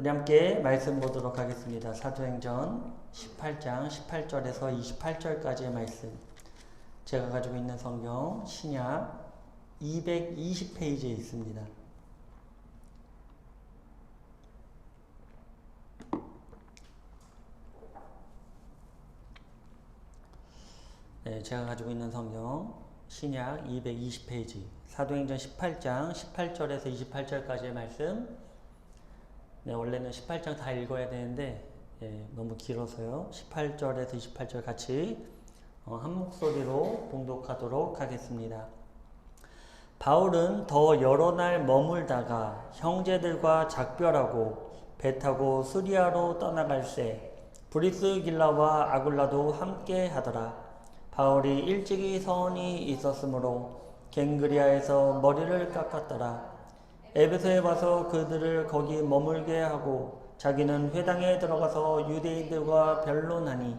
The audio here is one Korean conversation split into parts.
우리 함께 말씀 보도록 하겠습니다. 사도행전 18장 18절에서 28절까지의 말씀. 제가 가지고 있는 성경 신약 220페이지에 있습니다. 네, 제가 가지고 있는 성경 신약 220페이지 사도행전 18장 18절에서 28절까지의 말씀. 네, 원래는 18장 다 읽어야 되는데 너무 길어서요. 18절에서 28절 같이 한 목소리로 봉독하도록 하겠습니다. 바울은 더 여러 날 머물다가 형제들과 작별하고 배 타고 수리아로 떠나갈새 브리스길라와 아굴라도 함께 하더라. 바울이 일찍이 서원이 있었으므로 갱그리아에서 머리를 깎았더라. 에베소에 와서 그들을 거기 머물게 하고 자기는 회당에 들어가서 유대인들과 변론하니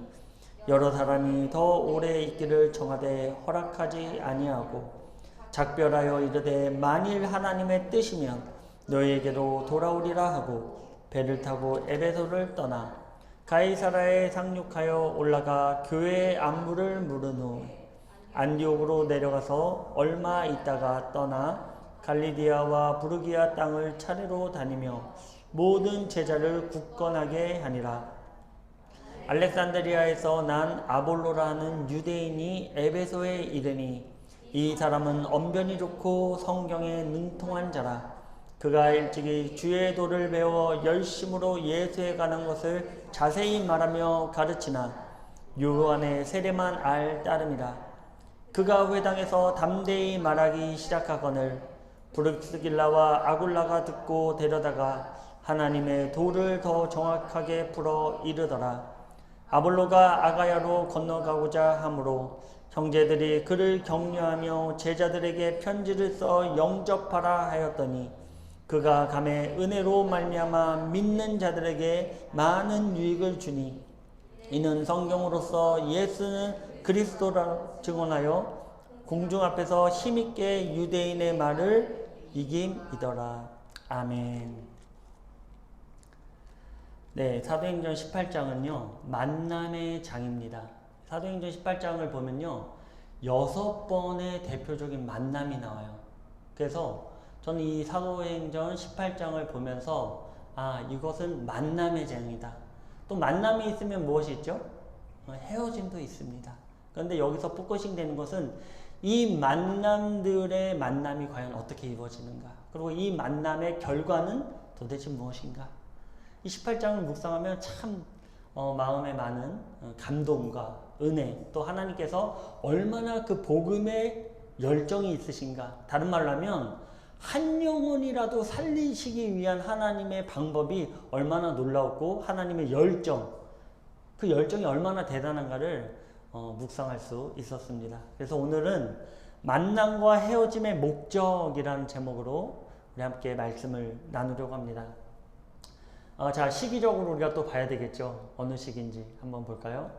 여러 사람이 더 오래 있기를 청하되 허락하지 아니하고 작별하여 이르되 만일 하나님의 뜻이면 너희에게로 돌아오리라 하고 배를 타고 에베소를 떠나 가이사라에 상륙하여 올라가 교회의 안부를 물은 후 안디옥으로 내려가서 얼마 있다가 떠나 갈리디아와 부르기아 땅을 차례로 다니며 모든 제자를 굳건하게 하니라. 알렉산드리아에서 난 아볼로라는 유대인이 에베소에 이르니 이 사람은 언변이 좋고 성경에 능통한 자라. 그가 일찍이 주의 도를 배워 열심으로 예수에 관한 것을 자세히 말하며 가르치나 요한의 세례만 알 따름이라. 그가 회당에서 담대히 말하기 시작하거늘 브리스길라와 아굴라가 듣고 데려다가 하나님의 도를 더 정확하게 풀어 이르더라. 아볼로가 아가야로 건너가고자 하므로 형제들이 그를 격려하며 제자들에게 편지를 써 영접하라 하였더니 그가 감에 은혜로 말미암아 믿는 자들에게 많은 유익을 주니 이는 성경으로서 예수는 그리스도라 증언하여 공중 앞에서 힘있게 유대인의 말을 이김이더라. 아멘. 네, 사도행전 18장은요 만남의 장입니다. 사도행전 18장을 보면요 6번의 대표적인 만남이 나와요. 그래서 저는 이 사도행전 18장을 보면서 이것은 만남의 장이다. 또 만남이 있으면 무엇이 있죠? 헤어짐도 있습니다. 그런데 여기서 포커싱 되는 것은 이 만남들의 만남이 과연 어떻게 이루어지는가, 그리고 이 만남의 결과는 도대체 무엇인가. 이 18장을 묵상하면 참 마음에 많은 감동과 은혜, 또 하나님께서 얼마나 그 복음에 열정이 있으신가, 다른 말로 하면 한 영혼이라도 살리시기 위한 하나님의 방법이 얼마나 놀라웠고 하나님의 열정, 그 열정이 얼마나 대단한가를 묵상할 수 있었습니다. 그래서 오늘은 만남과 헤어짐의 목적이라는 제목으로 우리 함께 말씀을 나누려고 합니다. 자, 시기적으로 우리가 또 봐야 되겠죠. 어느 시기인지 한번 볼까요?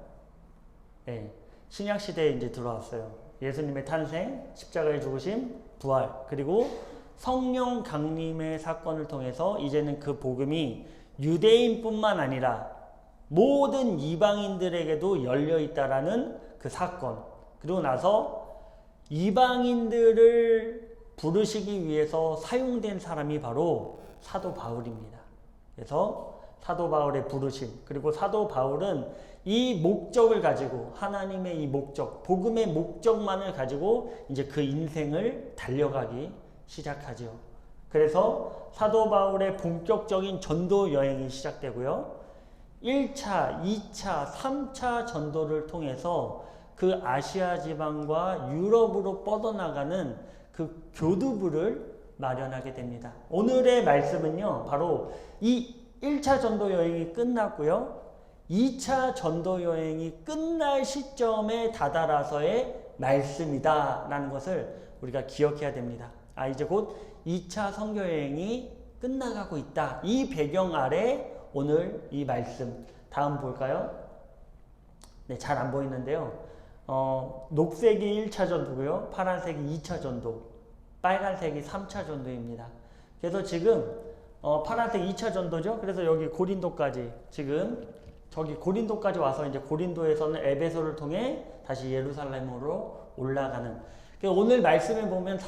네, 신약시대에 이제 들어왔어요. 예수님의 탄생, 십자가의 죽으심, 부활, 그리고 성령 강림의 사건을 통해서 이제는 그 복음이 유대인뿐만 아니라 모든 이방인들에게도 열려있다라는 그 사건, 그리고 나서 이방인들을 부르시기 위해서 사용된 사람이 바로 사도 바울입니다. 그래서 사도 바울의 부르심, 그리고 사도 바울은 이 목적을 가지고, 하나님의 이 목적, 복음의 목적만을 가지고 이제 그 인생을 달려가기 시작하죠. 그래서 사도 바울의 본격적인 전도 여행이 시작되고요. 1차, 2차, 3차 전도를 통해서 그 아시아 지방과 유럽으로 뻗어나가는 그 교두부를 마련하게 됩니다. 오늘의 말씀은요, 바로 이 1차 전도 여행이 끝났고요. 2차 전도 여행이 끝날 시점에 다다라서의 말씀이다 라는 것을 우리가 기억해야 됩니다. 이제 곧 2차 선교 여행이 끝나가고 있다. 이 배경 아래 오늘 이 말씀, 다음 볼까요? 네, 잘 안 보이는데요. 녹색이 1차 전도고요. 파란색이 2차 전도, 빨간색이 3차 전도입니다. 그래서 지금 파란색 2차 전도죠. 그래서 여기 고린도까지 지금 저기 고린도까지 와서 이제 고린도에서는 에베소를 통해 다시 예루살렘으로 올라가는. 오늘 말씀에 보면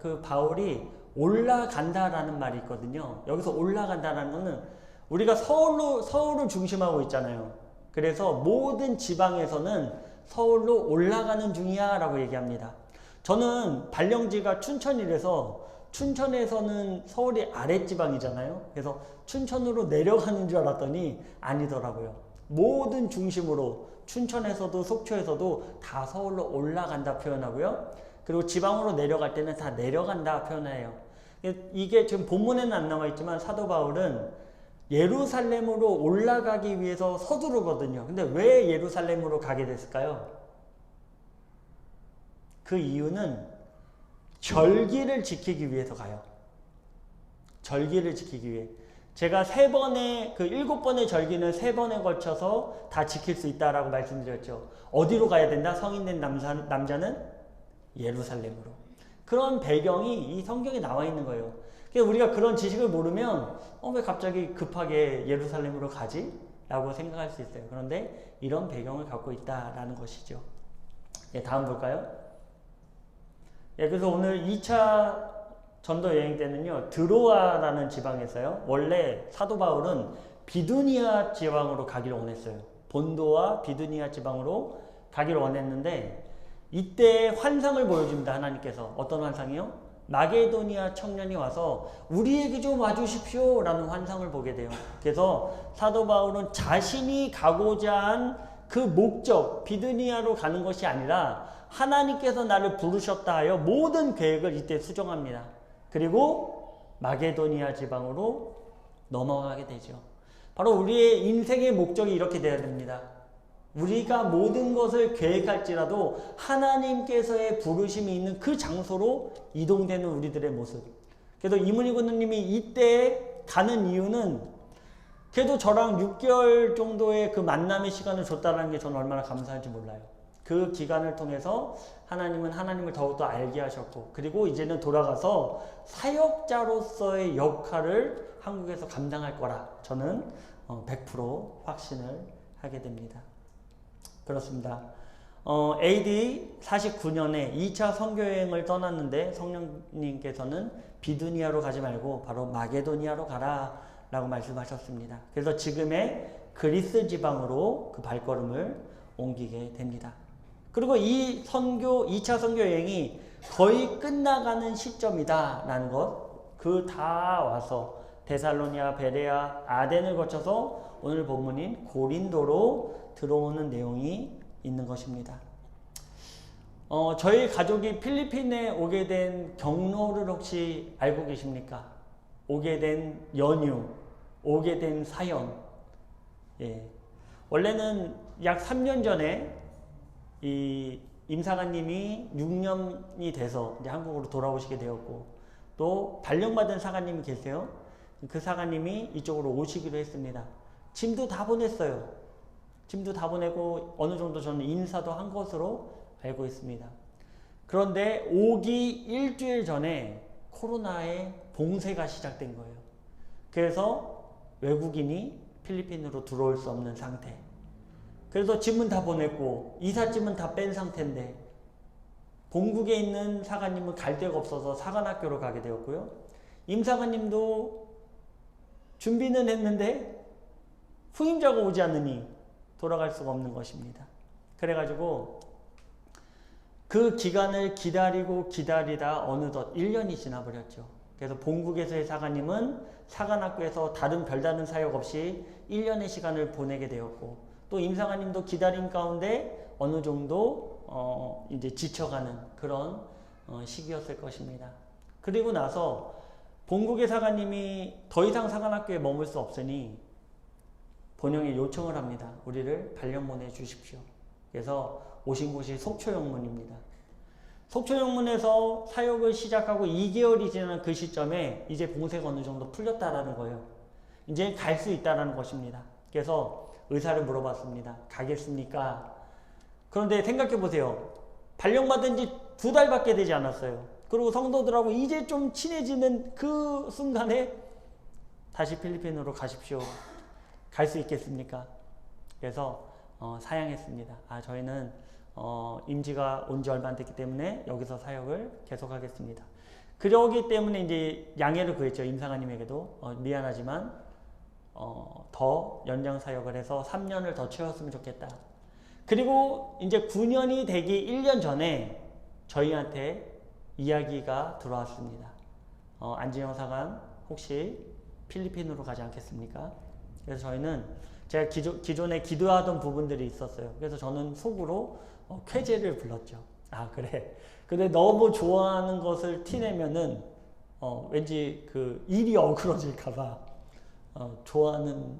그 바울이 올라간다라는 말이 있거든요. 여기서 올라간다라는 거는 우리가 서울을 중심하고 있잖아요. 그래서 모든 지방에서는 서울로 올라가는 중이야 라고 얘기합니다. 저는 발령지가 춘천이라서 춘천에서는 서울이 아랫지방이잖아요. 그래서 춘천으로 내려가는 줄 알았더니 아니더라고요. 모든 중심으로 춘천에서도 속초에서도 다 서울로 올라간다 표현하고요. 그리고 지방으로 내려갈 때는 다 내려간다 표현해요. 이게 지금 본문에는 안 나와 있지만 사도 바울은 예루살렘으로 올라가기 위해서 서두르거든요. 근데 왜 예루살렘으로 가게 됐을까요? 그 이유는 절기를 지키기 위해서 가요. 절기를 지키기 위해. 제가 7번의 절기는 3번에 걸쳐서 다 지킬 수 있다라고 말씀드렸죠. 어디로 가야 된다? 성인된 남자는 예루살렘으로. 그런 배경이 이 성경에 나와 있는 거예요. 그래서 우리가 그런 지식을 모르면 왜 갑자기 급하게 예루살렘으로 가지? 라고 생각할 수 있어요. 그런데 이런 배경을 갖고 있다라는 것이죠. 다음 볼까요? 그래서 오늘 2차 전도 여행 때는요, 드로아라는 지방에서요, 원래 사도 바울은 비두니아 지방으로 가기를 원했어요. 본도와 비두니아 지방으로 가기를 원했는데, 이때 환상을 보여줍니다. 하나님께서. 어떤 환상이요? 마게도니아 청년이 와서 우리에게 좀 와주십시오 라는 환상을 보게 돼요. 그래서 사도 바울은 자신이 가고자 한 그 목적, 비두니아로 가는 것이 아니라 하나님께서 나를 부르셨다 하여 모든 계획을 이때 수정합니다. 그리고 마게도니아 지방으로 넘어가게 되죠. 바로 우리의 인생의 목적이 이렇게 되어야 됩니다. 우리가 모든 것을 계획할지라도 하나님께서의 부르심이 있는 그 장소로 이동되는 우리들의 모습. 그래서 이문희 군님이 이때 가는 이유는 그래도 저랑 6개월 정도의 그 만남의 시간을 줬다는 게 저는 얼마나 감사한지 몰라요. 그 기간을 통해서 하나님은 하나님을 더욱더 알게 하셨고, 그리고 이제는 돌아가서 사역자로서의 역할을 한국에서 감당할 거라 저는 100% 확신을 하게 됩니다. 그렇습니다. AD 49년에 2차 선교여행을 떠났는데 성령님께서는 비두니아로 가지 말고 바로 마게도니아로 가라 라고 말씀하셨습니다. 그래서 지금의 그리스 지방으로 그 발걸음을 옮기게 됩니다. 그리고 이 2차 선교 여행이 거의 끝나가는 시점이다 라는 것, 그 다 와서 데살로니아, 베레아, 아덴을 거쳐서 오늘 본문인 고린도로 들어오는 내용이 있는 것입니다. 저희 가족이 필리핀에 오게 된 경로를 혹시 알고 계십니까? 오게 된 연유, 오게 된 사연. 원래는 약 3년 전에 이 임사관님이 6년이 돼서 이제 한국으로 돌아오시게 되었고, 또 발령받은 사관님이 계세요. 그 사관님이 이쪽으로 오시기로 했습니다. 짐도 다 보냈어요. 짐도 다 보내고 어느 정도 저는 인사도 한 것으로 알고 있습니다. 그런데 오기 일주일 전에 코로나의 봉쇄가 시작된 거예요. 그래서 외국인이 필리핀으로 들어올 수 없는 상태. 그래서 짐은 다 보냈고 이삿짐은 다 뺀 상태인데 본국에 있는 사관님은 갈 데가 없어서 사관학교로 가게 되었고요. 임사관님도 준비는 했는데 후임자가 오지 않으니 돌아갈 수가 없는 것입니다. 그래가지고 그 기간을 기다리다 어느덧 1년이 지나버렸죠. 그래서 본국에서의 사관님은 사관학교에서 별다른 사역 없이 1년의 시간을 보내게 되었고, 또 임사관님도 기다림 가운데 어느 정도 이제 지쳐가는 그런 시기였을 것입니다. 그리고 나서 본국의 사관님이 더 이상 사관학교에 머물 수 없으니 본영에 요청을 합니다. 우리를 발령 보내주십시오. 그래서 오신 곳이 속초영문입니다. 속초영문에서 사역을 시작하고 2개월이 지난 그 시점에 이제 봉쇄가 어느 정도 풀렸다라는 거예요. 이제 갈 수 있다라는 것입니다. 그래서 의사를 물어봤습니다. 가겠습니까? 그런데 생각해 보세요. 발령받은 지 2달밖에 되지 않았어요. 그리고 성도들하고 이제 좀 친해지는 그 순간에 다시 필리핀으로 가십시오. 갈 수 있겠습니까? 그래서 사양했습니다. 저희는 임지가 온 지 얼마 안 됐기 때문에 여기서 사역을 계속하겠습니다. 그러기 때문에 이제 양해를 구했죠. 임상아님에게도 미안하지만 더 연장 사역을 해서 3년을 더 채웠으면 좋겠다. 그리고 이제 9년이 되기 1년 전에 저희한테 이야기가 들어왔습니다. 안진영 사관 혹시 필리핀으로 가지 않겠습니까? 그래서 저희는 제가 기존에 기도하던 부분들이 있었어요. 그래서 저는 속으로 쾌재를 불렀죠. 그래. 근데 너무 좋아하는 것을 티내면은 왠지 그 일이 어그러질까봐 좋아하는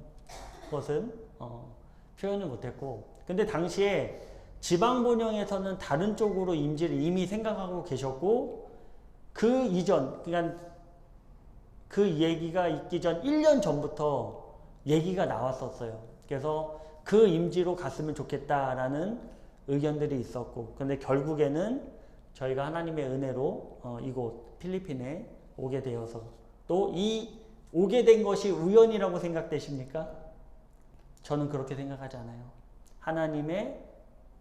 것은 표현을 못했고, 근데 당시에 지방본영에서는 다른 쪽으로 임지를 이미 생각하고 계셨고, 그 이전, 그러니까 그 얘기가 있기 전 1년 전부터 얘기가 나왔었어요. 그래서 그 임지로 갔으면 좋겠다라는 의견들이 있었고, 근데 결국에는 저희가 하나님의 은혜로 이곳 필리핀에 오게 되어서, 또 이 오게 된 것이 우연이라고 생각되십니까? 저는 그렇게 생각하지 않아요. 하나님의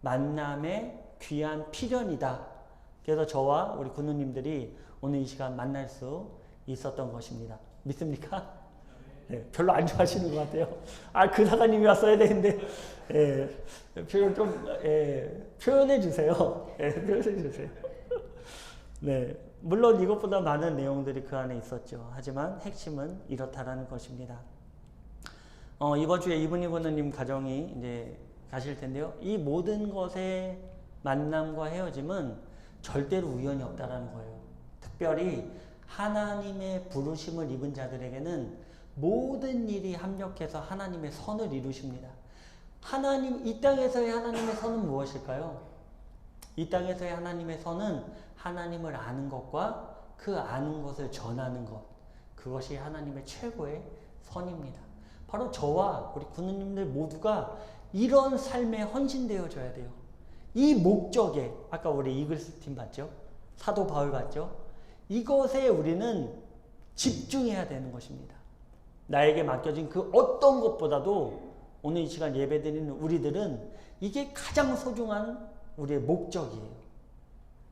만남의 귀한 필연이다. 그래서 저와 우리 군우님들이 오늘 이 시간 만날 수 있었던 것입니다. 믿습니까? 네, 별로 안 좋아하시는 것 같아요. 그 사관님이 왔어야 되는데, 표현 좀, 표현해 주세요. 표현해 주세요. 네, 물론 이것보다 많은 내용들이 그 안에 있었죠. 하지만 핵심은 이렇다라는 것입니다. 이번 주에 이분이 군우님 가정이 이제 가실 텐데요. 이 모든 것의 만남과 헤어짐은 절대로 우연이 없다라는 거예요. 특별히 하나님의 부르심을 입은 자들에게는 모든 일이 합력해서 하나님의 선을 이루십니다. 이 땅에서의 하나님의 선은 무엇일까요? 이 땅에서의 하나님의 선은 하나님을 아는 것과 그 아는 것을 전하는 것. 그것이 하나님의 최고의 선입니다. 바로 저와 우리 군우님들 모두가 이런 삶에 헌신되어져야 돼요. 이 목적에, 아까 우리 이글스 팀 봤죠? 사도 바울 봤죠? 이것에 우리는 집중해야 되는 것입니다. 나에게 맡겨진 그 어떤 것보다도 오늘 이 시간 예배드리는 우리들은 이게 가장 소중한 우리의 목적이에요.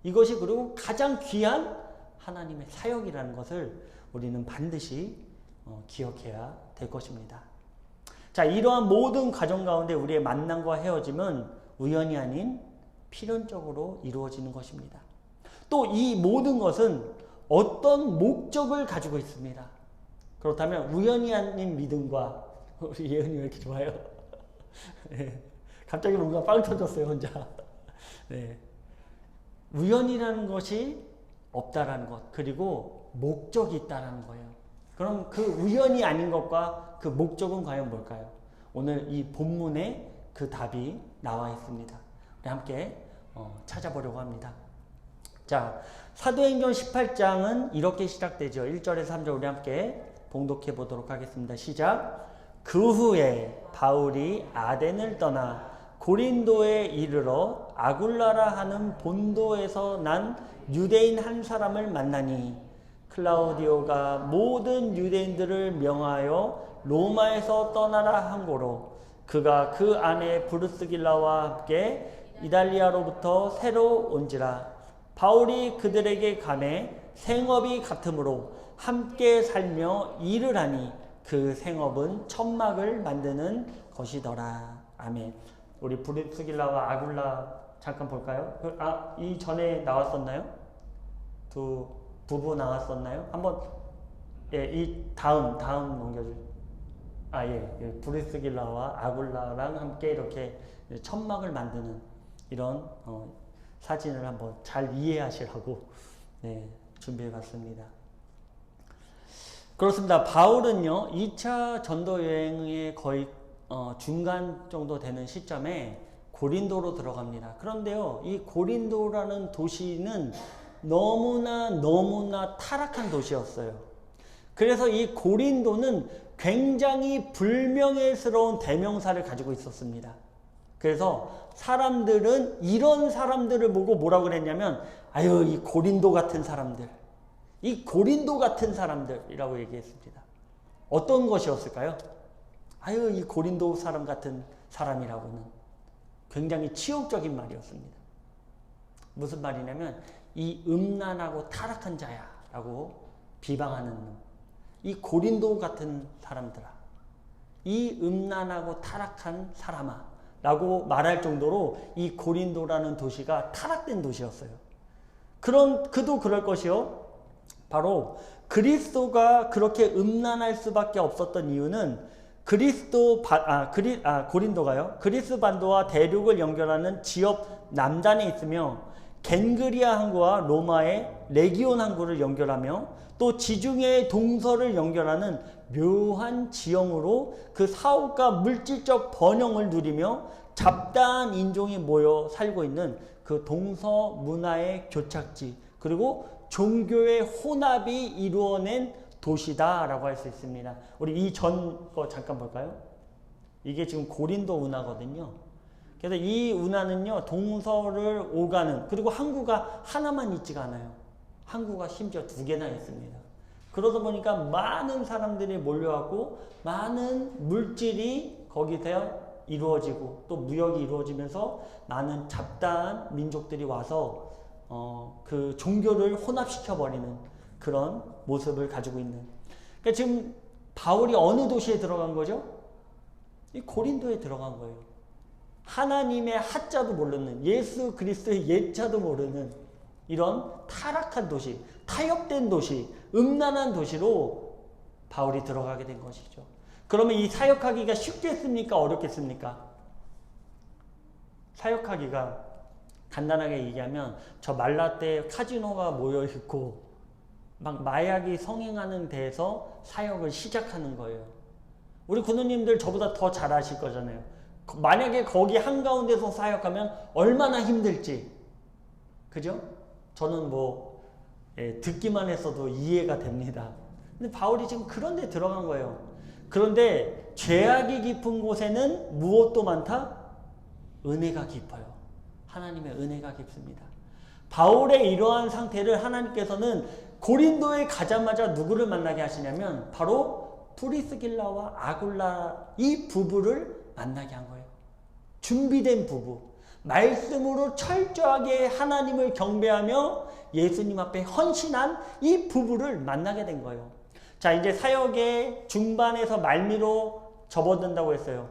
이것이 그리고 가장 귀한 하나님의 사역이라는 것을 우리는 반드시 기억해야 될 것입니다. 자, 이러한 모든 과정 가운데 우리의 만남과 헤어짐은 우연이 아닌 필연적으로 이루어지는 것입니다. 또 이 모든 것은 어떤 목적을 가지고 있습니다. 그렇다면 우연이 아닌 믿음과, 우리 예은이 왜 이렇게 좋아요? 네. 갑자기 뭔가 빵 터졌어요, 혼자. 네. 우연이라는 것이 없다라는 것, 그리고 목적이 있다라는 거예요. 그럼 그 우연이 아닌 것과 그 목적은 과연 뭘까요? 오늘 이 본문에 그 답이 나와 있습니다. 우리 함께 찾아보려고 합니다. 자, 사도행전 18장은 이렇게 시작되죠. 1절에서 3절 우리 함께 봉독해 보도록 하겠습니다. 시작. 그 후에 바울이 아덴을 떠나 고린도에 이르러 아굴라라 하는 본도에서 난 유대인 한 사람을 만나니 클라우디오가 모든 유대인들을 명하여 로마에서 떠나라 한 고로 그가 그 안에 브루스길라와 함께 이달리아로부터 새로 온지라. 바울이 그들에게 가매 생업이 같으므로 함께 살며 일을 하니 그 생업은 천막을 만드는 것이더라. 아멘. 우리 브루스길라와 아굴라 잠깐 볼까요? 이 전에 나왔었나요? 부부 나왔었나요? 한번 이 다음 넘겨줄. 브루스길라와 아굴라랑 함께 이렇게 천막을 만드는 이런 사진을 한번 잘 이해하시라고 준비해봤습니다. 그렇습니다. 바울은요 2차 전도 여행의 거의 중간 정도 되는 시점에 고린도로 들어갑니다. 그런데요 이 고린도라는 도시는 너무나 타락한 도시였어요. 그래서 이 고린도는 굉장히 불명예스러운 대명사를 가지고 있었습니다. 그래서 사람들은 이런 사람들을 보고 뭐라고 그랬냐면 이 고린도 같은 사람들, 이 고린도 같은 사람들이라고 얘기했습니다. 어떤 것이었을까요? 아유, 이 고린도 사람 같은 사람이라고는 굉장히 치욕적인 말이었습니다. 무슨 말이냐면 이 음란하고 타락한 자야 라고 비방하는 놈. 이 고린도 같은 사람들아, 이 음란하고 타락한 사람아 라고 말할 정도로 이 고린도라는 도시가 타락된 도시였어요. 그도 그럴 것이요. 바로 그리스도가 그렇게 음란할 수밖에 없었던 이유는 고린도가요. 그리스 반도와 대륙을 연결하는 지역 남단에 있으며 겐그리아 항구와 로마의 레기온 항구를 연결하며 또 지중해의 동서를 연결하는 묘한 지형으로 그 사업과 물질적 번영을 누리며 잡다한 인종이 모여 살고 있는 그 동서 문화의 교착지, 그리고 종교의 혼합이 이루어낸 도시다라고 할 수 있습니다. 우리 이 전 거 잠깐 볼까요? 이게 지금 고린도 운하거든요. 그래서 이 운하는요, 동서를 오가는, 그리고 항구가 하나만 있지가 않아요. 항구가 심지어 2개나 있습니다. 그러다 보니까 많은 사람들이 몰려왔고 많은 물질이 거기서 이루어지고 또 무역이 이루어지면서 많은 잡다한 민족들이 와서 그 종교를 혼합시켜버리는 그런 모습을 가지고 있는. 그러니까 지금 바울이 어느 도시에 들어간 거죠? 이 고린도에 들어간 거예요. 하나님의 하자도 모르는, 예수 그리스도의 예자도 모르는 이런 타락한 도시, 타협된 도시, 음란한 도시로 바울이 들어가게 된 것이죠. 그러면 이 사역하기가 쉽겠습니까? 어렵겠습니까? 사역하기가 간단하게 얘기하면 저 말라떼 카지노가 모여있고 막 마약이 성행하는 데에서 사역을 시작하는 거예요. 우리 군우님들 저보다 더 잘 아실 거잖아요. 만약에 거기 한가운데서 사역하면 얼마나 힘들지. 그죠? 저는 듣기만 했어도 이해가 됩니다. 근데 바울이 지금 그런 데 들어간 거예요. 그런데 죄악이 깊은 곳에는 무엇도 많다? 은혜가 깊어요. 하나님의 은혜가 깊습니다. 바울의 이러한 상태를 하나님께서는 고린도에 가자마자 누구를 만나게 하시냐면 바로 프리스길라와 아굴라 이 부부를 만나게 한 거예요. 준비된 부부. 말씀으로 철저하게 하나님을 경배하며 예수님 앞에 헌신한 이 부부를 만나게 된 거예요. 자, 이제 사역의 중반에서 말미로 접어든다고 했어요.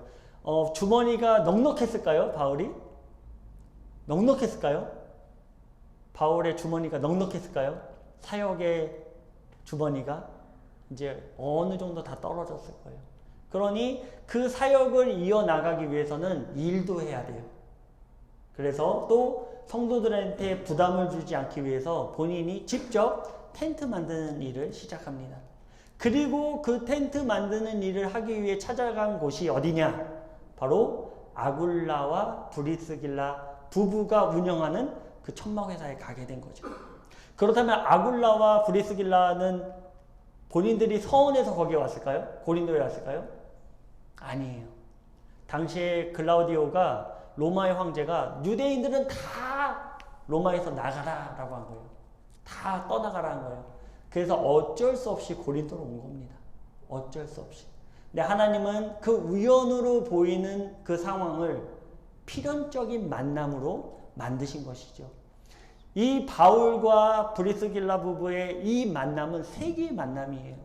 주머니가 넉넉했을까요? 바울이? 넉넉했을까요? 바울의 주머니가 넉넉했을까요? 사역의 주머니가 이제 어느 정도 다 떨어졌을 거예요. 그러니 그 사역을 이어나가기 위해서는 일도 해야 돼요. 그래서 또 성도들한테 부담을 주지 않기 위해서 본인이 직접 텐트 만드는 일을 시작합니다. 그리고 그 텐트 만드는 일을 하기 위해 찾아간 곳이 어디냐? 바로 아굴라와 브리스길라 부부가 운영하는 그 천막회사에 가게 된 거죠. 그렇다면 아굴라와 브리스길라는 본인들이 서원해서 거기에 왔을까요? 고린도에 왔을까요? 아니에요. 당시에 글라우디오가 로마의 황제가 유대인들은 다 로마에서 나가라 라고 한 거예요. 다 떠나가라 한 거예요. 그래서 어쩔 수 없이 고린도로 온 겁니다. 어쩔 수 없이. 근데 하나님은 그 우연으로 보이는 그 상황을 필연적인 만남으로 만드신 것이죠. 이 바울과 브리스길라 부부의 이 만남은 세계의 만남이에요.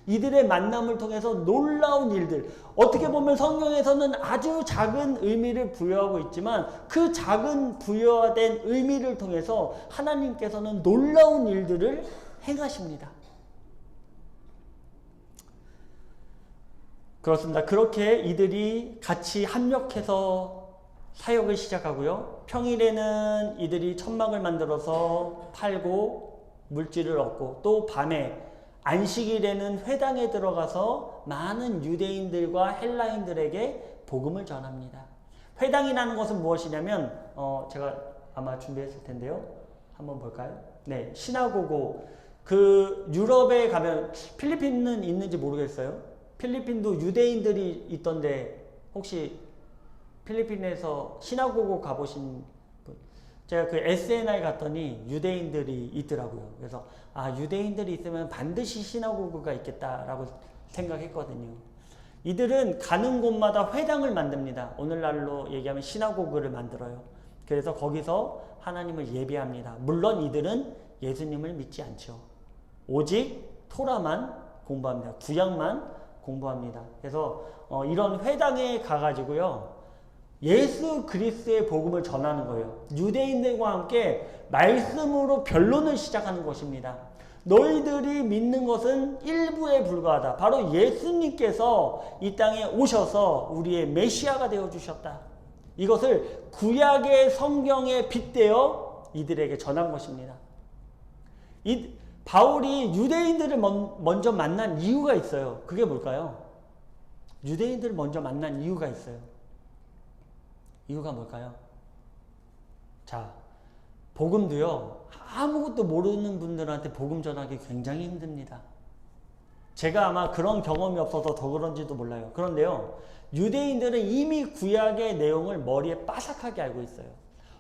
이들의 만남을 통해서 놀라운 일들, 어떻게 보면 성경에서는 아주 작은 의미를 부여하고 있지만 그 작은 부여된 의미를 통해서 하나님께서는 놀라운 일들을 행하십니다. 그렇습니다. 그렇게 이들이 같이 합력해서 사역을 시작하고요. 평일에는 이들이 천막을 만들어서 팔고 물질을 얻고, 또 밤에 안식일에는 회당에 들어가서 많은 유대인들과 헬라인들에게 복음을 전합니다. 회당이라는 것은 무엇이냐면 제가 아마 준비했을 텐데요. 한번 볼까요? 네, 시나고고. 그 유럽에 가면, 필리핀은 있는지 모르겠어요. 필리핀도 유대인들이 있던데 혹시 필리핀에서 시나고고 가보신 분? 제가 그 SNI 갔더니 유대인들이 있더라고요. 그래서 유대인들이 있으면 반드시 시나고고가 있겠다라고 생각했거든요. 이들은 가는 곳마다 회당을 만듭니다. 오늘날로 얘기하면 시나고그를 만들어요. 그래서 거기서 하나님을 예배합니다. 물론 이들은 예수님을 믿지 않죠. 오직 토라만 공부합니다. 구약만 공부합니다. 그래서 이런 회당에 가가지고요, 예수 그리스도의 복음을 전하는 거예요. 유대인들과 함께 말씀으로 변론을 시작하는 것입니다. 너희들이 믿는 것은 일부에 불과하다. 바로 예수님께서 이 땅에 오셔서 우리의 메시아가 되어주셨다. 이것을 구약의 성경에 빗대어 이들에게 전한 것입니다. 바울이 유대인들을 먼저 만난 이유가 있어요. 그게 뭘까요? 유대인들을 먼저 만난 이유가 있어요. 이유가 뭘까요? 자, 복음도요, 아무것도 모르는 분들한테 복음 전하기 굉장히 힘듭니다. 제가 아마 그런 경험이 없어서 더 그런지도 몰라요. 그런데요, 유대인들은 이미 구약의 내용을 머리에 빠삭하게 알고 있어요.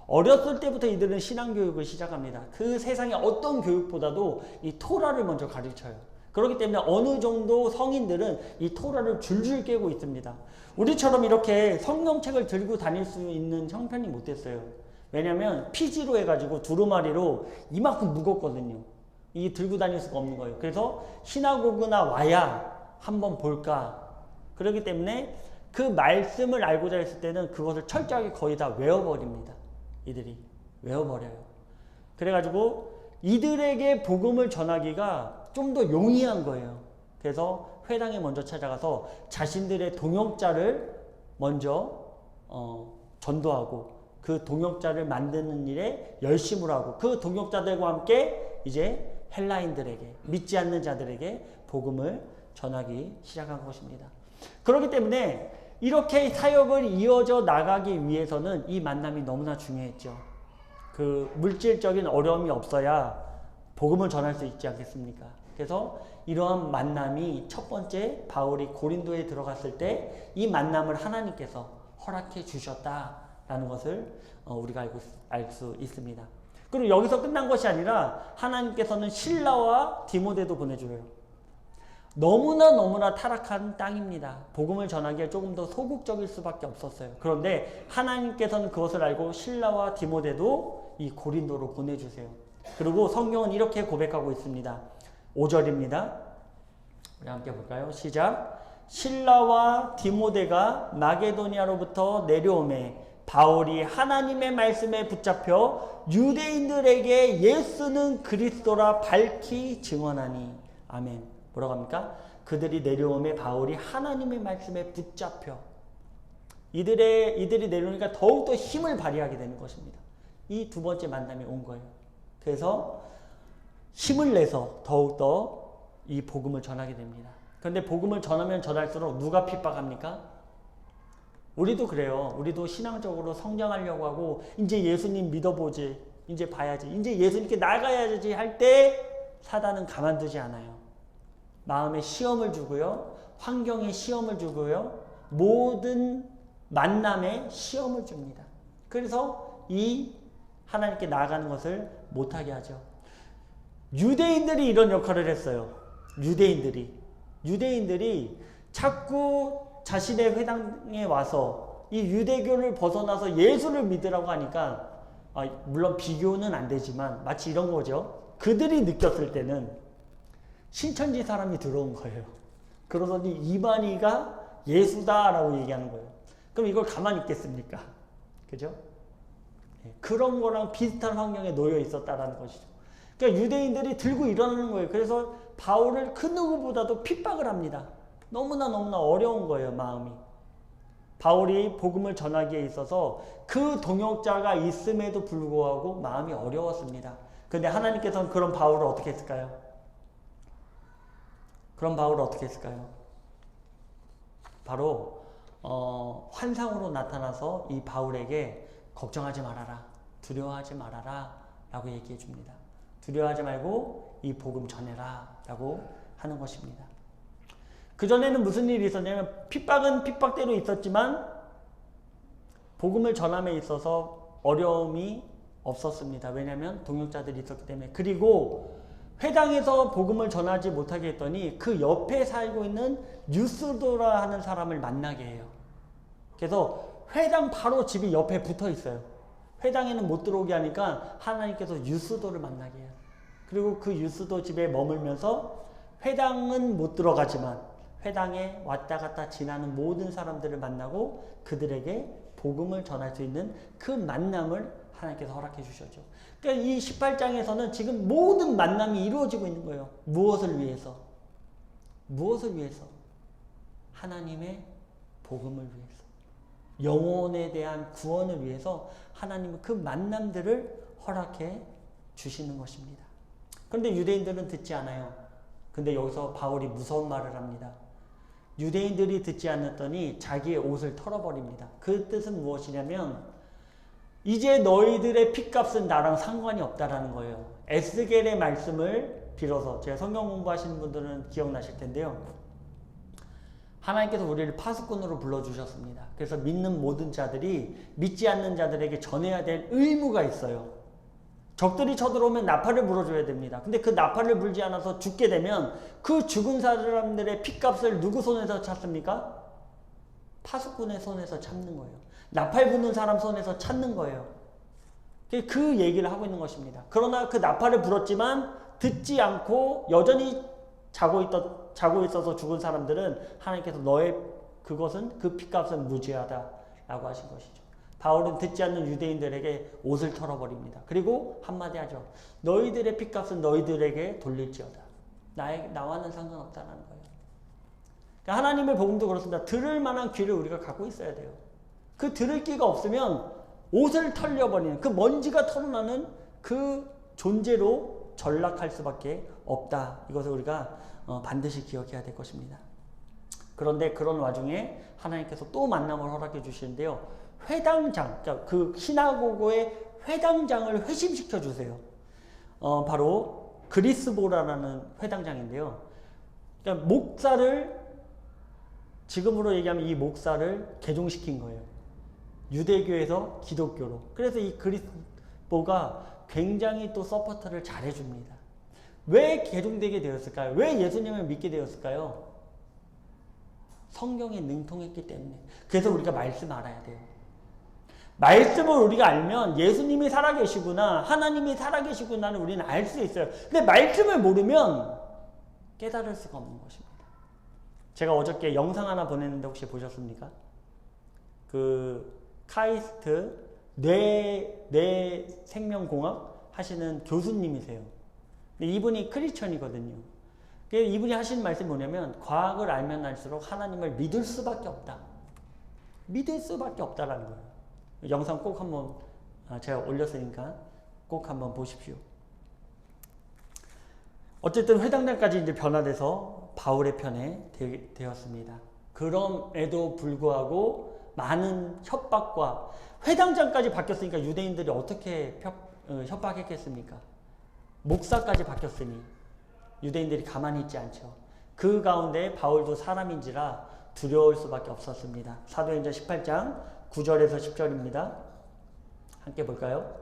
어렸을 때부터 이들은 신앙교육을 시작합니다. 그 세상의 어떤 교육보다도 이 토라를 먼저 가르쳐요. 그렇기 때문에 어느 정도 성인들은 이 토라를 줄줄 깨고 있습니다. 우리처럼 이렇게 성경책을 들고 다닐 수 있는 형편이 못 됐어요. 왜냐면 피지로 해가지고 두루마리로 이만큼 무겁거든요. 이게 들고 다닐 수가 없는 거예요. 그래서 시나고그나 와야 한번 볼까. 그렇기 때문에 그 말씀을 알고자 했을 때는 그것을 철저하게 거의 다 외워버립니다. 이들이 외워버려요. 그래가지고 이들에게 복음을 전하기가 좀 더 용이한 거예요. 그래서 회당에 먼저 찾아가서 자신들의 동역자를 먼저 전도하고 그 동역자를 만드는 일에 열심을 하고 그 동역자들과 함께 이제 헬라인들에게, 믿지 않는 자들에게 복음을 전하기 시작한 것입니다. 그렇기 때문에 이렇게 사역을 이어져 나가기 위해서는 이 만남이 너무나 중요했죠. 그 물질적인 어려움이 없어야 복음을 전할 수 있지 않겠습니까? 그래서 이러한 만남이 첫 번째 바울이 고린도에 들어갔을 때 이 만남을 하나님께서 허락해 주셨다라는 것을 우리가 알 수 있습니다. 그리고 여기서 끝난 것이 아니라 하나님께서는 실라와 디모데도 보내줘요. 너무나 타락한 땅입니다. 복음을 전하기에 조금 더 소극적일 수밖에 없었어요. 그런데 하나님께서는 그것을 알고 실라와 디모데도 이 고린도로 보내주세요. 그리고 성경은 이렇게 고백하고 있습니다. 5절입니다. 우리 함께 볼까요? 시작. 실라와 디모데가 마게도니아로부터 내려오매 바울이 하나님의 말씀에 붙잡혀 유대인들에게 예수는 그리스도라 밝히 증언하니. 아멘. 뭐라고 합니까? 그들이 내려오매 바울이 하나님의 말씀에 붙잡혀. 이들이 내려오니까 더욱더 힘을 발휘하게 되는 것입니다. 이 두 번째 만남이 온 거예요. 그래서 힘을 내서 더욱더 이 복음을 전하게 됩니다. 그런데 복음을 전하면 전할수록 누가 핍박합니까? 우리도 그래요. 우리도 신앙적으로 성장하려고 하고 이제 예수님 믿어보지, 이제 봐야지, 이제 예수님께 나가야지 할 때 사단은 가만두지 않아요. 마음에 시험을 주고요. 환경에 시험을 주고요. 모든 만남에 시험을 줍니다. 그래서 이 하나님께 나아가는 것을 못하게 하죠. 유대인들이 이런 역할을 했어요. 유대인들이 자꾸 자신의 회당에 와서 이 유대교를 벗어나서 예수를 믿으라고 하니까 물론 비교는 안 되지만 마치 이런 거죠. 그들이 느꼈을 때는 신천지 사람이 들어온 거예요. 그러더니 이만희가 예수다라고 얘기하는 거예요. 그럼 이걸 가만히 있겠습니까? 그죠? 그런 거랑 비슷한 환경에 놓여 있었다라는 것이죠. 그러니까 유대인들이 들고 일어나는 거예요. 그래서 바울을 그 누구보다도 핍박을 합니다. 너무나 어려운 거예요, 마음이. 바울이 복음을 전하기에 있어서 그 동역자가 있음에도 불구하고 마음이 어려웠습니다. 그런데 하나님께서는 그런 바울을 어떻게 했을까요? 바로 환상으로 나타나서 이 바울에게 걱정하지 말아라, 두려워하지 말아라 라고 얘기해 줍니다. 두려워하지 말고 이 복음 전해라 라고 하는 것입니다. 그전에는 무슨 일이 있었냐면 핍박은 핍박대로 있었지만 복음을 전함에 있어서 어려움이 없었습니다. 왜냐하면 동역자들이 있었기 때문에. 그리고 회당에서 복음을 전하지 못하게 했더니 그 옆에 살고 있는 유스도라 하는 사람을 만나게 해요. 그래서 회당 바로 집이 옆에 붙어 있어요. 회당에는 못 들어오게 하니까 하나님께서 유스도를 만나게 해요. 그리고 그 유스도 집에 머물면서 회당은 못 들어가지만 회당에 왔다 갔다 지나는 모든 사람들을 만나고 그들에게 복음을 전할 수 있는 그 만남을 하나님께서 허락해 주셨죠. 그러니까 이 18장에서는 지금 모든 만남이 이루어지고 있는 거예요. 무엇을 위해서? 무엇을 위해서? 하나님의 복음을 위해서. 영혼에 대한 구원을 위해서 하나님은 그 만남들을 허락해 주시는 것입니다. 그런데 유대인들은 듣지 않아요. 근데 여기서 바울이 무서운 말을 합니다. 유대인들이 듣지 않았더니 자기의 옷을 털어버립니다. 그 뜻은 무엇이냐면 이제 너희들의 핏값은 나랑 상관이 없다라는 거예요. 에스겔의 말씀을 빌어서 제가 성경 공부하시는 분들은 기억나실 텐데요. 하나님께서 우리를 파수꾼으로 불러주셨습니다. 그래서 믿는 모든 자들이 믿지 않는 자들에게 전해야 될 의무가 있어요. 적들이 쳐들어오면 나팔을 불어줘야 됩니다. 근데 그 나팔을 불지 않아서 죽게 되면 그 죽은 사람들의 핏값을 누구 손에서 찾습니까? 파수꾼의 손에서 찾는 거예요. 나팔 부는 사람 손에서 찾는 거예요. 그 얘기를 하고 있는 것입니다. 그러나 그 나팔을 불었지만 듣지 않고 여전히 자고 있어서 죽은 사람들은 하나님께서 너의 그것은 그 핏값은 무죄하다라고 하신 것이죠. 바울은 듣지 않는 유대인들에게 옷을 털어버립니다. 그리고 한마디 하죠. 너희들의 핏값은 너희들에게 돌릴지어다. 나와는 상관없다는 거예요. 그러니까 하나님의 복음도 그렇습니다. 들을 만한 귀를 우리가 갖고 있어야 돼요. 그 들을 귀가 없으면 옷을 털려버리는 그 먼지가 털어나는 그 존재로 전락할 수밖에 없다. 이것을 우리가 반드시 기억해야 될 것입니다. 그런데 그런 와중에 하나님께서 또 만남을 허락해 주시는데요. 회당장, 그러니까 그 시나고고의 회당장을 회심시켜 주세요. 바로 그리스보라라는 회당장인데요. 그러니까 목사를 지금으로 얘기하면 이 목사를 개종시킨 거예요. 유대교에서 기독교로. 그래서 이 그리스보가 굉장히 또 서포트를 잘 해줍니다. 왜 개종되게 되었을까요? 왜 예수님을 믿게 되었을까요? 성경에 능통했기 때문에. 그래서 우리가 말씀 알아야 돼요. 말씀을 우리가 알면 예수님이 살아계시구나, 하나님이 살아계시구나를 우리는 알 수 있어요. 근데 말씀을 모르면 깨달을 수가 없는 것입니다. 제가 어저께 영상 하나 보냈는데 혹시 보셨습니까? 그 카이스트 뇌 생명공학 하시는 교수님이세요. 근데 이분이 크리스천이거든요. 이분이 하시는 말씀이 뭐냐면 과학을 알면 알수록 하나님을 믿을 수밖에 없다. 믿을 수밖에 없다라는 거예요. 영상 꼭 한번 제가 올렸으니까 꼭 한번 보십시오. 어쨌든 회당장까지 이제 변화돼서 바울의 편에 되었습니다. 그럼에도 불구하고 많은 협박과 회당장까지 바뀌었으니까 유대인들이 어떻게 협박했겠습니까? 목사까지 바뀌었으니 유대인들이 가만히 있지 않죠. 그 가운데 바울도 사람인지라 두려울 수밖에 없었습니다. 사도행전 18장 9절에서 10절입니다. 함께 볼까요?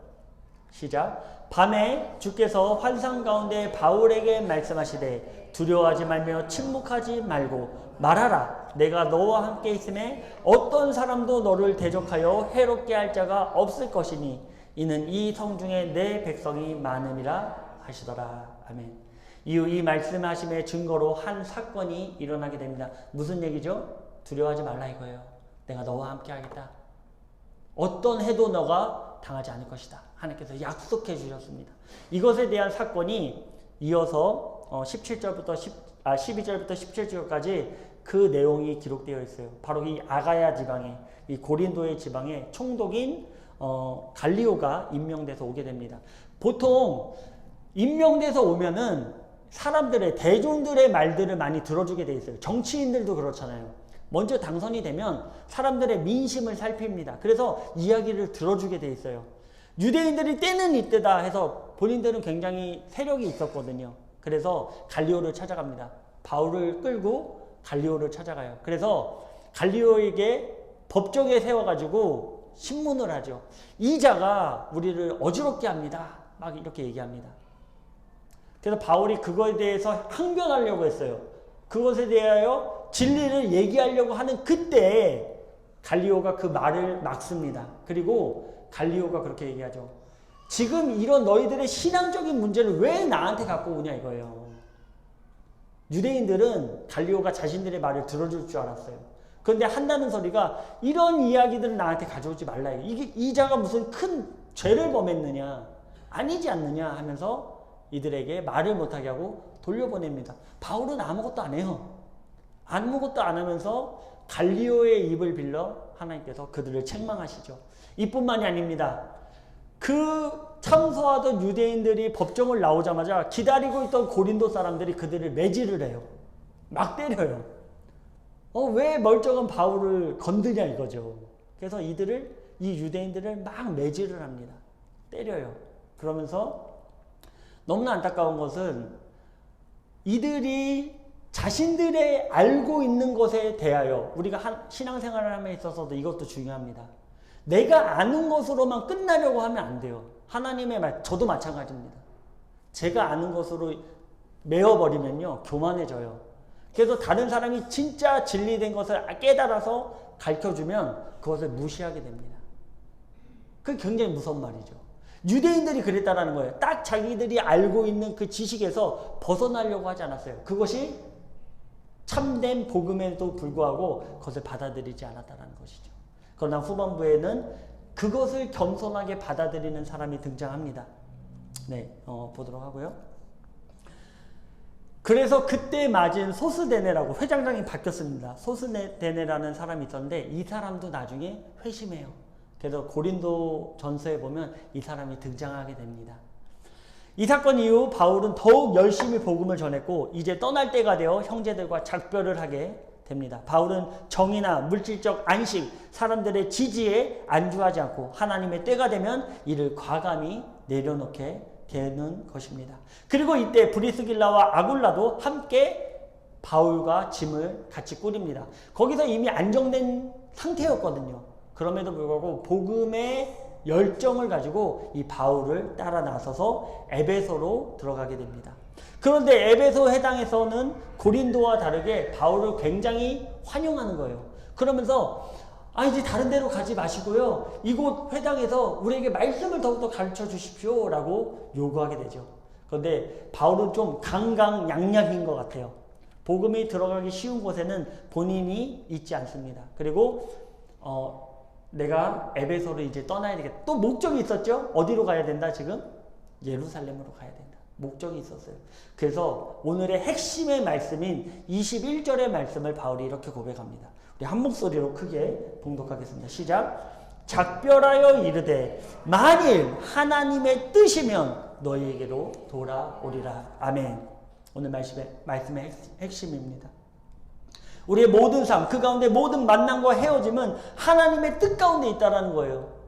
시작. 밤에 주께서 환상 가운데 바울에게 말씀하시되 두려워하지 말며 침묵하지 말고 말하라. 내가 너와 함께 있음에 어떤 사람도 너를 대적하여 해롭게 할 자가 없을 것이니 이는 이 성중에 내 백성이 많음이라 하시더라. 아멘. 이후 이 말씀하심의 증거로 한 사건이 일어나게 됩니다. 무슨 얘기죠? 두려워하지 말라 이거예요. 내가 너와 함께 하겠다. 어떤 해도 너가 당하지 않을 것이다. 하나님께서 약속해 주셨습니다. 이것에 대한 사건이 이어서 12절부터 17절까지 그 내용이 기록되어 있어요. 바로 이 아가야 지방에, 이 고린도의 지방에 총독인 갈리오가 임명돼서 오게 됩니다. 보통 임명돼서 오면은 사람들의, 대중들의 말들을 많이 들어주게 돼 있어요. 정치인들도 그렇잖아요. 먼저 당선이 되면 사람들의 민심을 살핍니다. 그래서 이야기를 들어주게 돼 있어요. 유대인들이 때는 이때다 해서 본인들은 굉장히 세력이 있었거든요. 그래서 갈리오를 찾아갑니다. 바울을 끌고 갈리오를 찾아가요. 그래서 갈리오에게 법정에 세워가지고 신문을 하죠. 이 자가 우리를 어지럽게 합니다. 막 이렇게 얘기합니다. 그래서 바울이 그거에 대해서 항변하려고 했어요. 그것에 대하여 진리를 얘기하려고 하는 그때 갈리오가 그 말을 막습니다. 그리고 갈리오가 그렇게 얘기하죠. 지금 이런 너희들의 신앙적인 문제를 왜 나한테 갖고 오냐 이거예요. 유대인들은 갈리오가 자신들의 말을 들어줄 줄 알았어요. 그런데 한다는 소리가 이런 이야기들을 나한테 가져오지 말라. 이게 이 자가 무슨 큰 죄를 범했느냐 아니지 않느냐 하면서 이들에게 말을 못하게 하고 돌려보냅니다. 바울은 아무것도 안 해요. 아무것도 안 하면서 갈리오의 입을 빌려 하나님께서 그들을 책망하시죠. 이뿐만이 아닙니다. 그 참소하던 유대인들이 법정을 나오자마자 기다리고 있던 고린도 사람들이 그들을 매질을 해요. 막 때려요. 왜 멀쩡한 바울을 건드냐 이거죠. 그래서 이 유대인들을 막 매질을 합니다. 때려요. 그러면서 너무나 안타까운 것은 이들이 자신들의 알고 있는 것에 대하여 우리가 신앙생활을 함에 있어서도 이것도 중요합니다. 내가 아는 것으로만 끝나려고 하면 안 돼요. 하나님의 말, 저도 마찬가지입니다. 제가 아는 것으로 메어버리면요, 교만해져요. 그래서 다른 사람이 진짜 진리된 것을 깨달아서 가르쳐주면 그것을 무시하게 됩니다. 그게 굉장히 무서운 말이죠. 유대인들이 그랬다라는 거예요. 딱 자기들이 알고 있는 그 지식에서 벗어나려고 하지 않았어요. 그것이 참된 복음에도 불구하고 그것을 받아들이지 않았다는 것이죠. 그러나 후반부에는 그것을 겸손하게 받아들이는 사람이 등장합니다. 네, 보도록 하고요. 그래서 그때 맞은 소스데네라고 회장장이 바뀌었습니다. 소스데네라는 사람이 있었는데 이 사람도 나중에 회심해요. 그래서 고린도 전서에 보면 이 사람이 등장하게 됩니다. 이 사건 이후 바울은 더욱 열심히 복음을 전했고 이제 떠날 때가 되어 형제들과 작별을 하게 됩니다. 바울은 정의나 물질적 안식, 사람들의 지지에 안주하지 않고 하나님의 때가 되면 이를 과감히 내려놓게 되는 것입니다. 그리고 이때 브리스길라와 아굴라도 함께 바울과 짐을 같이 꾸립니다. 거기서 이미 안정된 상태였거든요. 그럼에도 불구하고 복음의 열정을 가지고 이 바울을 따라 나서서 에베소로 들어가게 됩니다. 그런데 에베소 회당에서는 고린도와 다르게 바울을 굉장히 환영하는 거예요. 그러면서 이제 다른 데로 가지 마시고요. 이곳 회당에서 우리에게 말씀을 더욱더 가르쳐 주십시오 라고 요구하게 되죠. 그런데 바울은 좀 강강약약인 것 같아요. 복음이 들어가기 쉬운 곳에는 본인이 있지 않습니다. 그리고 내가 에베소를 이제 떠나야 되겠다. 또 목적이 있었죠. 어디로 가야 된다 지금? 예루살렘으로 가야 된다. 목적이 있었어요. 그래서 오늘의 핵심의 말씀인 21절의 말씀을 바울이 이렇게 고백합니다. 우리 한 목소리로 크게 봉독하겠습니다. 시작. 작별하여 이르되 만일 하나님의 뜻이면 너희에게로 돌아오리라. 아멘. 오늘 말씀의 핵심입니다. 우리의 모든 삶, 그 가운데 모든 만남과 헤어짐은 하나님의 뜻 가운데 있다는 거예요.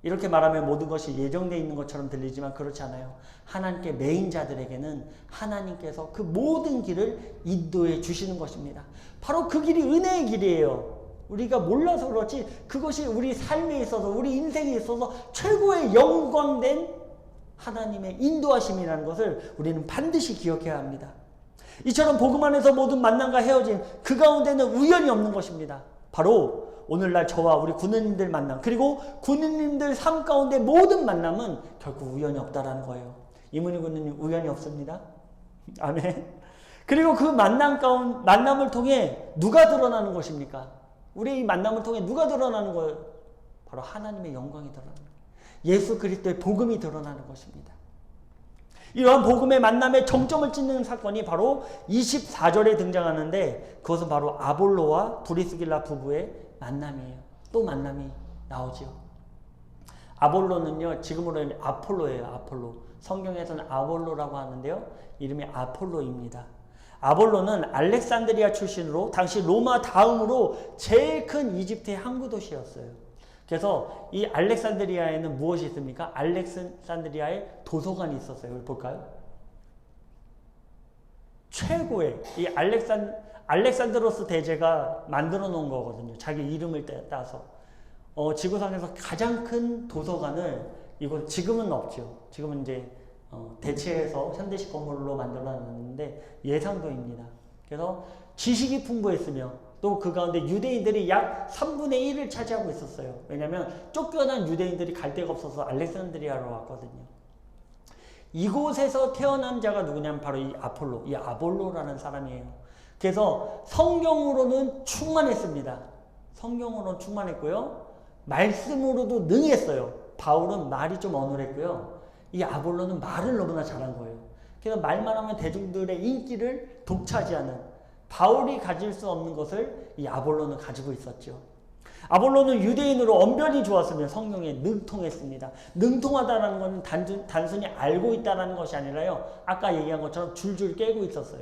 이렇게 말하면 모든 것이 예정되어 있는 것처럼 들리지만 그렇지 않아요. 하나님께 매인 자들에게는 하나님께서 그 모든 길을 인도해 주시는 것입니다. 바로 그 길이 은혜의 길이에요. 우리가 몰라서 그렇지 그것이 우리 삶에 있어서 우리 인생에 있어서 최고의 영광된 하나님의 인도하심이라는 것을 우리는 반드시 기억해야 합니다. 이처럼 복음 안에서 모든 만남과 헤어짐 그 가운데는 우연이 없는 것입니다. 바로 오늘날 저와 우리 군인들 만남 그리고 군인님들 삶 가운데 모든 만남은 결국 우연이 없다라는 거예요. 이문희 군인님 우연이 없습니다. 아멘. 그리고 그 만남을 통해 누가 드러나는 것입니까? 우리 이 만남을 통해 누가 드러나는 거예요? 바로 하나님의 영광이 드러나는 거예요. 예수 그리스도의 복음이 드러나는 것입니다. 이러한 복음의 만남에 정점을 찍는 사건이 바로 24절에 등장하는데 그것은 바로 아볼로와 브리스길라 부부의 만남이에요. 또 만남이 나오죠. 아볼로는요, 지금으로는 아폴로예요. 아폴로. 성경에서는 아볼로라고 하는데요. 이름이 아폴로입니다. 아볼로는 알렉산드리아 출신으로 당시 로마 다음으로 제일 큰 이집트의 항구 도시였어요. 그래서 이 알렉산드리아에는 무엇이 있습니까? 알렉산드리아에 도서관이 있었어요. 여기 볼까요? 최고의 이 알렉산드로스 대제가 만들어 놓은 거거든요. 자기 이름을 따서. 지구상에서 가장 큰 도서관을 이곳 지금은 없죠. 지금은 이제 대체해서 현대식 건물로 만들어놨는데 예상도입니다. 그래서 지식이 풍부했으며 또 그 가운데 유대인들이 약 3분의 1을 차지하고 있었어요. 왜냐하면 쫓겨난 유대인들이 갈 데가 없어서 알렉산드리아로 왔거든요. 이곳에서 태어난 자가 누구냐면 바로 이 아폴로, 이 아볼로라는 사람이에요. 그래서 성경으로는 충만했습니다. 성경으로는 충만했고요. 말씀으로도 능했어요. 바울은 말이 좀 어눌했고요. 이 아볼로는 말을 너무나 잘한 거예요. 그래서 말만 하면 대중들의 인기를 독차지하는, 바울이 가질 수 없는 것을 이 아볼로는 가지고 있었죠. 아볼로는 유대인으로 언변이 좋았으며 성령에 능통했습니다. 능통하다는 것은 단순히 알고 있다는 것이 아니라요, 아까 얘기한 것처럼 줄줄 깨고 있었어요.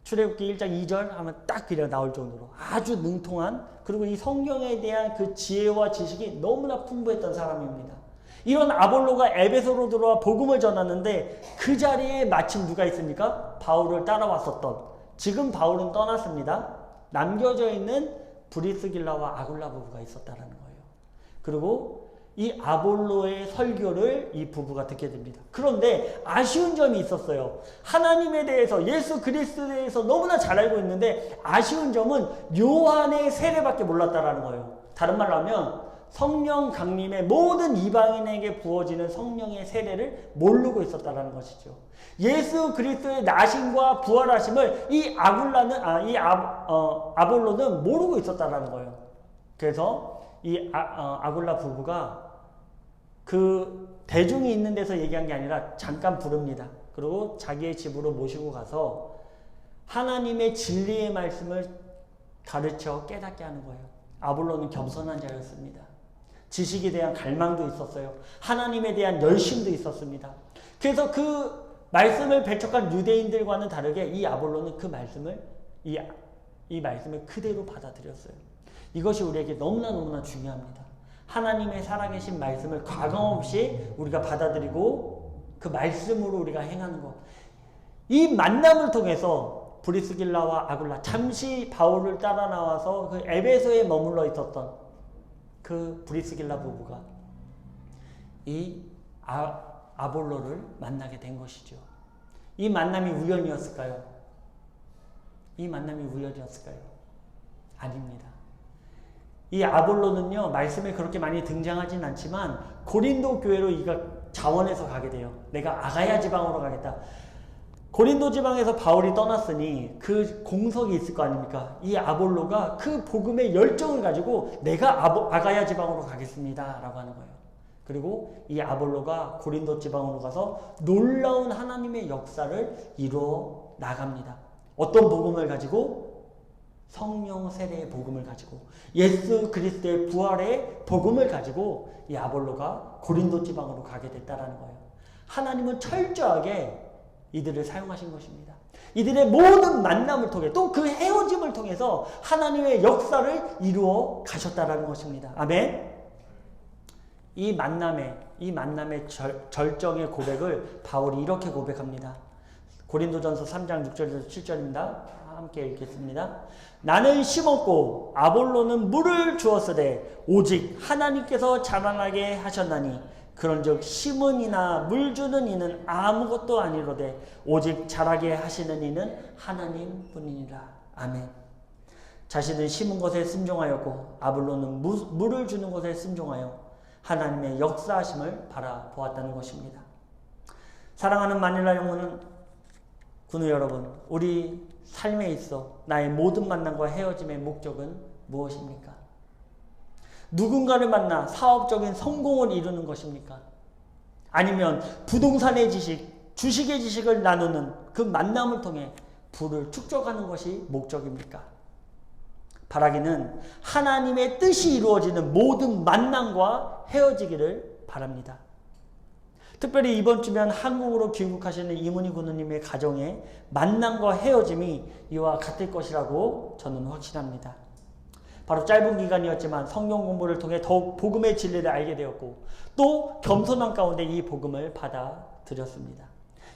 출애굽기 1장 2절 하면 딱 그냥 나올 정도로 아주 능통한, 그리고 이 성경에 대한 그 지혜와 지식이 너무나 풍부했던 사람입니다. 이런 아볼로가 에베소로 들어와 복음을 전하는데 그 자리에 마침 누가 있습니까? 바울을 따라왔었던, 지금 바울은 떠났습니다. 남겨져 있는 브리스길라와 아굴라 부부가 있었다는 거예요. 그리고 이 아볼로의 설교를 이 부부가 듣게 됩니다. 그런데 아쉬운 점이 있었어요. 하나님에 대해서, 예수 그리스도에 대해서 너무나 잘 알고 있는데 아쉬운 점은 요한의 세례밖에 몰랐다라는 거예요. 다른 말로 하면 성령 강림의 모든 이방인에게 부어지는 성령의 세례를 모르고 있었다라는 것이죠. 예수 그리스도의 나심과 부활하심을 이 아볼로는 모르고 있었다라는 거예요. 그래서 이 아굴라 부부가 그 대중이 있는 데서 얘기한 게 아니라 잠깐 부릅니다. 그리고 자기의 집으로 모시고 가서 하나님의 진리의 말씀을 가르쳐 깨닫게 하는 거예요. 아볼로는 겸손한 자였습니다. 지식에 대한 갈망도 있었어요. 하나님에 대한 열심도 있었습니다. 그래서 그 말씀을 배척한 유대인들과는 다르게 이 아볼로는 그 말씀을, 이 말씀을 그대로 받아들였어요. 이것이 우리에게 너무나 중요합니다. 하나님의 살아계신 말씀을 과감 없이 우리가 받아들이고 그 말씀으로 우리가 행하는 것. 이 만남을 통해서 브리스길라와 아굴라, 잠시 바울을 따라 나와서 그 에베소에 머물러 있었던 그 브리스길라 부부가 이 아볼로를 만나게 된 것이죠. 이 만남이 우연이었을까요? 이 만남이 우연이었을까요? 아닙니다. 이 아볼로는요, 말씀에 그렇게 많이 등장하진 않지만 고린도 교회로 이가 자원해서 가게 돼요. 내가 아가야 지방으로 가겠다. 고린도 지방에서 바울이 떠났으니 그 공석이 있을 거 아닙니까? 이 아볼로가 그 복음의 열정을 가지고 내가 아가야 지방으로 가겠습니다 라고 하는 거예요. 그리고 이 아볼로가 고린도 지방으로 가서 놀라운 하나님의 역사를 이루어 나갑니다. 어떤 복음을 가지고? 성령 세례의 복음을 가지고, 예수 그리스도의 부활의 복음을 가지고 이 아볼로가 고린도 지방으로 가게 됐다라는 거예요. 하나님은 철저하게 이들을 사용하신 것입니다. 이들의 모든 만남을 통해, 또 그 헤어짐을 통해서 하나님의 역사를 이루어 가셨다라는 것입니다. 아멘. 이 만남의 절정의 고백을 바울이 이렇게 고백합니다. 고린도전서 3장 6절에서 7절입니다. 함께 읽겠습니다. 나는 심었고 아볼로는 물을 주었으되 오직 하나님께서 자라나게 하셨나니 그런즉 심은 이나 물 주는 이는 아무것도 아니로되 오직 자라게 하시는 이는 하나님뿐이니라. 아멘. 자신은 심은 것에 순종하였고 아볼로는 물을 주는 것에 순종하여 하나님의 역사하심을 바라보았다는 것입니다. 사랑하는 마닐라 영혼은 군우 여러분, 우리 삶에 있어 나의 모든 만남과 헤어짐의 목적은 무엇입니까? 누군가를 만나 사업적인 성공을 이루는 것입니까? 아니면 부동산의 지식, 주식의 지식을 나누는 그 만남을 통해 부를 축적하는 것이 목적입니까? 바라기는 하나님의 뜻이 이루어지는 모든 만남과 헤어지기를 바랍니다. 특별히 이번 주면 한국으로 귀국하시는 이문희 군우님의 가정의 만남과 헤어짐이 이와 같을 것이라고 저는 확신합니다. 바로 짧은 기간이었지만 성경 공부를 통해 더욱 복음의 진리를 알게 되었고 또 겸손한 가운데 이 복음을 받아들였습니다.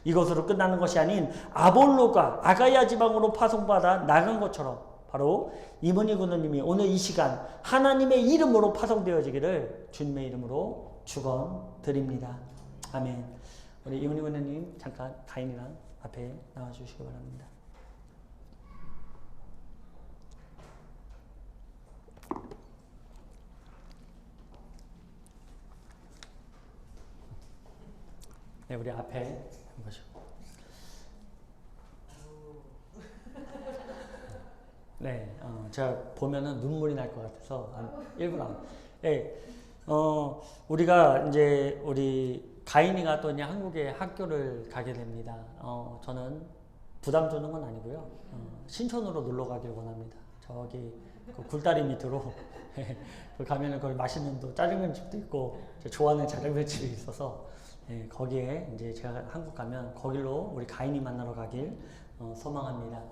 이것으로 끝나는 것이 아닌 아볼로가 아가야 지방으로 파송받아 나간 것처럼 바로 이문희 군우님이 오늘 이 시간 하나님의 이름으로 파송되어지기를 주님의 이름으로 축원드립니다. 아멘. 우리 이문희 권사님 잠깐 가인이랑 앞에 나와주시기 바랍니다. 네, 우리 앞에 보시고. 네, 제가 보면은 눈물이 날 것 같아서 일부러 안. 네, 우리가 이제 우리 가인이가 또 이제 한국에 학교를 가게 됩니다. 저는 부담 주는 건 아니고요. 신촌으로 놀러 가길 원합니다. 저기 그 굴다리 밑으로 가면은 거기 맛있는 또 짜장면 집도 있고 제가 좋아하는 짜장면 집이 있어서 거기에 이제 제가 한국 가면 거길로 우리 가인이 만나러 가길 소망합니다.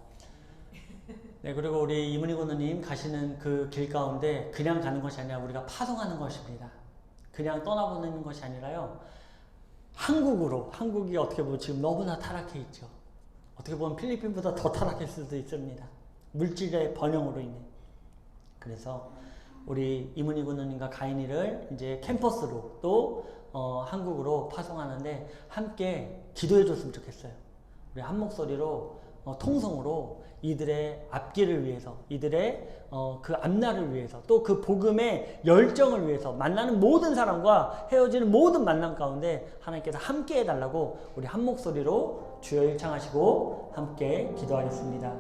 네, 그리고 우리 이문희 권사님 가시는 그 길 가운데 그냥 가는 것이 아니라 우리가 파송하는 것입니다. 그냥 떠나보내는 것이 아니라요. 한국이 어떻게 보면 지금 너무나 타락해 있죠. 어떻게 보면 필리핀보다 더 타락할 수도 있습니다. 물질의 번영으로 인해. 그래서 우리 이문희 권사님과 가인이를 이제 캠퍼스로 또 한국으로 파송하는데 함께 기도해 줬으면 좋겠어요. 우리 한 목소리로 통성으로 이들의 앞길을 위해서, 이들의 그 앞날을 위해서, 또 그 복음의 열정을 위해서 만나는 모든 사람과 헤어지는 모든 만남 가운데 하나님께서 함께 해달라고 우리 한 목소리로 주여 일창하시고 함께 기도하겠습니다.